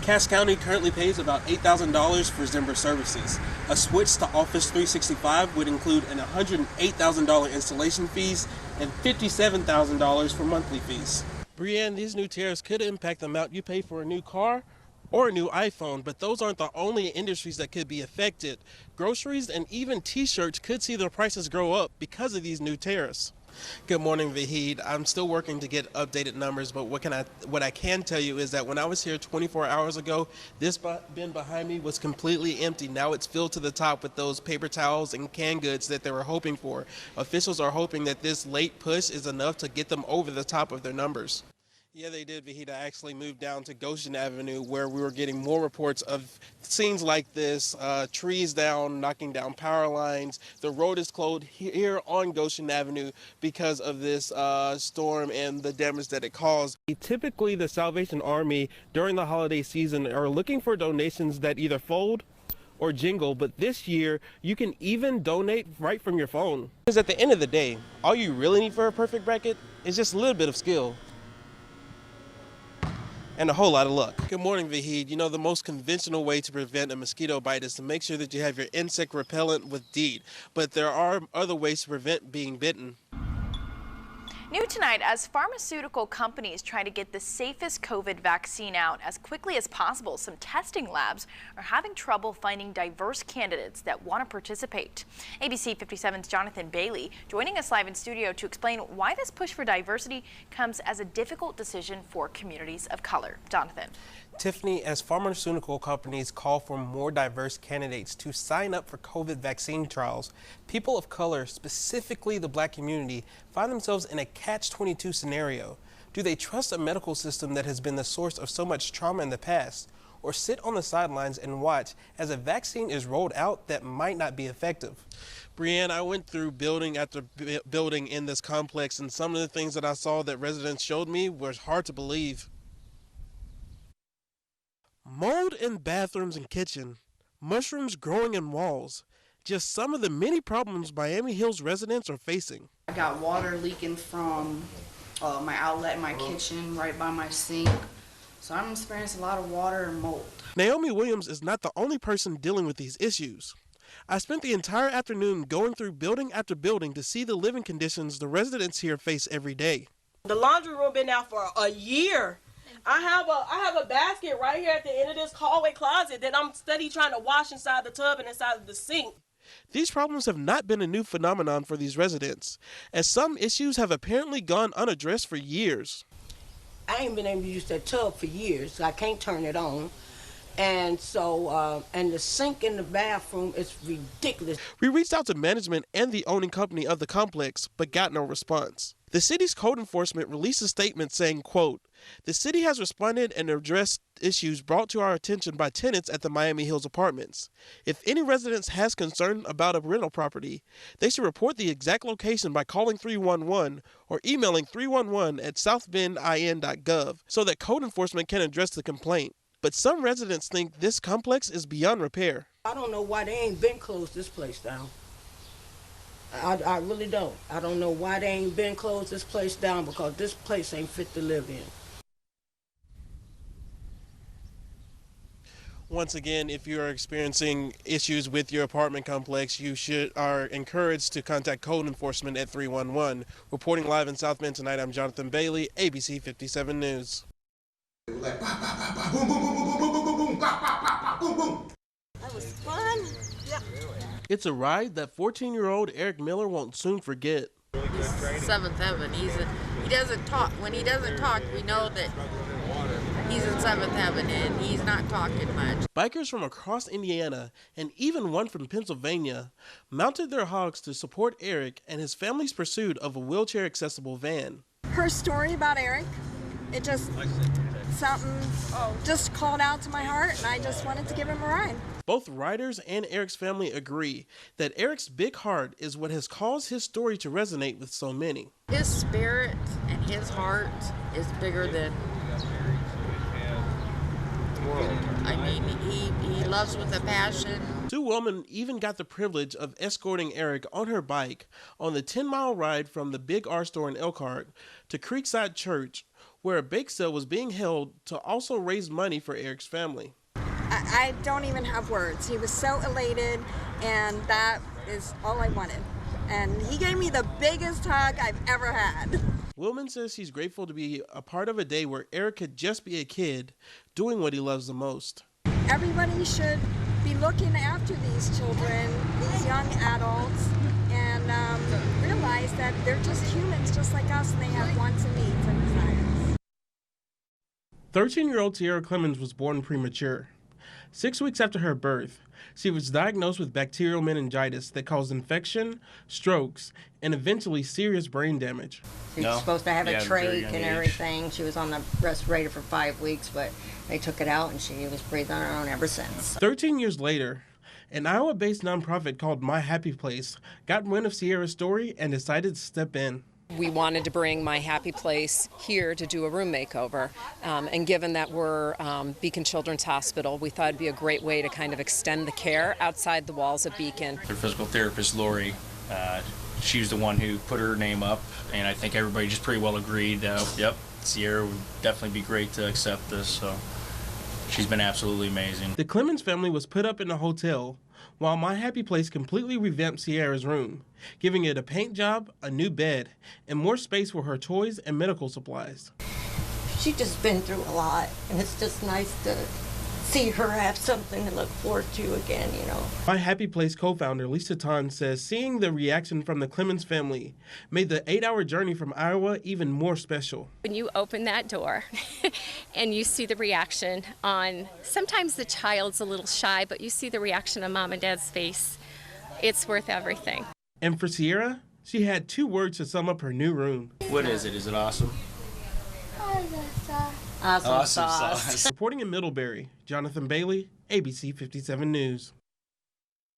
Cass County currently pays about $8,000 for Zimber services. A switch to Office 365 would include an $108,000 installation fees and $57,000 for monthly fees. Brianne, these new tariffs could impact the amount you pay for a new car or a new iPhone, but those aren't the only industries that could be affected. Groceries and even t-shirts could see their prices grow up because of these new tariffs. Good morning, Vahid. I'm still working to get updated numbers, but what I can tell you is that when I was here 24 hours ago, this bin behind me was completely empty. Now it's filled to the top with those paper towels and canned goods that they were hoping for. Officials are hoping that this late push is enough to get them over the top of their numbers. Yeah, they did, Vahid. I actually moved down to Goshen Avenue where we were getting more reports of scenes like this, trees down, knocking down power lines. The road is closed here on Goshen Avenue because of this storm and the damage that it caused. Typically, the Salvation Army during the holiday season are looking for donations that either fold or jingle, but this year you can even donate right from your phone. Because at the end of the day, all you really need for a perfect bracket is just a little bit of skill and a whole lot of luck. Good morning, Vahid. You know, the most conventional way to prevent a mosquito bite is to make sure that you have your insect repellent with DEET, but there are other ways to prevent being bitten. New tonight, as pharmaceutical companies try to get the safest COVID vaccine out as quickly as possible, some testing labs are having trouble finding diverse candidates that want to participate. ABC 57's Jonathan Bailey joining us live in studio to explain why this push for diversity comes as a difficult decision for communities of color. Jonathan. Tiffany, as pharmaceutical companies call for more diverse candidates to sign up for COVID vaccine trials, people of color, specifically the Black community, find themselves in a catch-22 scenario. Do they trust a medical system that has been the source of so much trauma in the past, or sit on the sidelines and watch as a vaccine is rolled out that might not be effective? Brianne, I went through building after building in this complex, and some of the things that I saw that residents showed me was hard to believe. Mold in bathrooms and kitchen, mushrooms growing in walls, just some of the many problems Miami Hills residents are facing. I got water leaking from my outlet in my kitchen right by my sink, so I'm experiencing a lot of water and mold. Naomi Williams is not the only person dealing with these issues. I spent the entire afternoon going through building after building to see the living conditions the residents here face every day. The laundry room been out for a year. I have a basket right here at the end of this hallway closet that I'm steady trying to wash inside the tub and inside of the sink. These problems have not been a new phenomenon for these residents, as some issues have apparently gone unaddressed for years. I ain't been able to use that tub for years. I can't turn it on. And so, and the sink in the bathroom is ridiculous. We reached out to management and the owning company of the complex, but got no response. The city's code enforcement released a statement saying, quote, "The city has responded and addressed issues brought to our attention by tenants at the Miami Hills apartments. If any residents has concern about a rental property, they should report the exact location by calling 311 or emailing 311@southbendin.gov so that code enforcement can address the complaint. But some residents think this complex is beyond repair." I don't know why they ain't been closed this place down. I really don't. I don't know why they ain't been closed this place down, because this place ain't fit to live in. Once again, if you are experiencing issues with your apartment complex, you are encouraged to contact code enforcement at 311. Reporting live in South Bend tonight, I'm Jonathan Bailey, ABC 57 News. Like bah, bah, bah, bah, boom, boom, boom, boom, boom, boom, boom, boom, bah, bah, bah, bah, boom, boom. That was fun. Yeah. It's a ride that 14-year-old Eric Miller won't soon forget. He's seventh heaven. He doesn't talk. When he doesn't talk, we know that he's in seventh heaven and he's not talking much. Bikers from across Indiana and even one from Pennsylvania mounted their hogs to support Eric and his family's pursuit of a wheelchair-accessible van. Her story about Eric, it just something just called out to my heart, and I just wanted to give him a ride. Both riders and Eric's family agree that Eric's big heart is what has caused his story to resonate with so many. His spirit and his heart is bigger than the world. I mean, he loves with a passion. Two women even got the privilege of escorting Eric on her bike on the 10-mile ride from the Big R store in Elkhart to Creekside Church, where a bake sale was being held to also raise money for Eric's family. I don't even have words. He was so elated, and that is all I wanted. And he gave me the biggest hug I've ever had. Wilman says he's grateful to be a part of a day where Eric could just be a kid doing what he loves the most. Everybody should be looking after these children, these young adults, and realize that they're just humans just like us, and they have wants and needs and desires. 13-year-old Sierra Clemens was born premature. 6 weeks after her birth, she was diagnosed with bacterial meningitis that caused infection, strokes, and eventually serious brain damage. She was supposed to have a trach and everything. She was on the respirator for 5 weeks, but they took it out and she was breathing on her own ever since. 13 years later, an Iowa-based nonprofit called My Happy Place got wind of Sierra's story and decided to step in. We wanted to bring My Happy Place here to do a room makeover, and given that we're Beacon Children's Hospital, we thought it'd be a great way to kind of extend the care outside the walls of Beacon. Their physical therapist, Lori, she was the one who put her name up, and I think everybody just pretty well agreed, yep, Sierra would definitely be great to accept this, so she's been absolutely amazing. The Clemens family was put up in a hotel, while My Happy Place completely revamped Sierra's room, giving it a paint job, a new bed, and more space for her toys and medical supplies. She's just been through a lot, and it's just nice to see her have something to look forward to again, you know. My Happy Place co-founder Lisa Ton says seeing the reaction from the Clemens family made the 8-hour journey from Iowa even more special. When you open that door and you see the reaction on, sometimes the child's a little shy, but you see the reaction on mom and dad's face, it's worth everything. And for Sierra, she had 2 words to sum up her new room. What is it? Is it awesome? Awesome sauce. Reporting in Middlebury, Jonathan Bailey, ABC 57 News.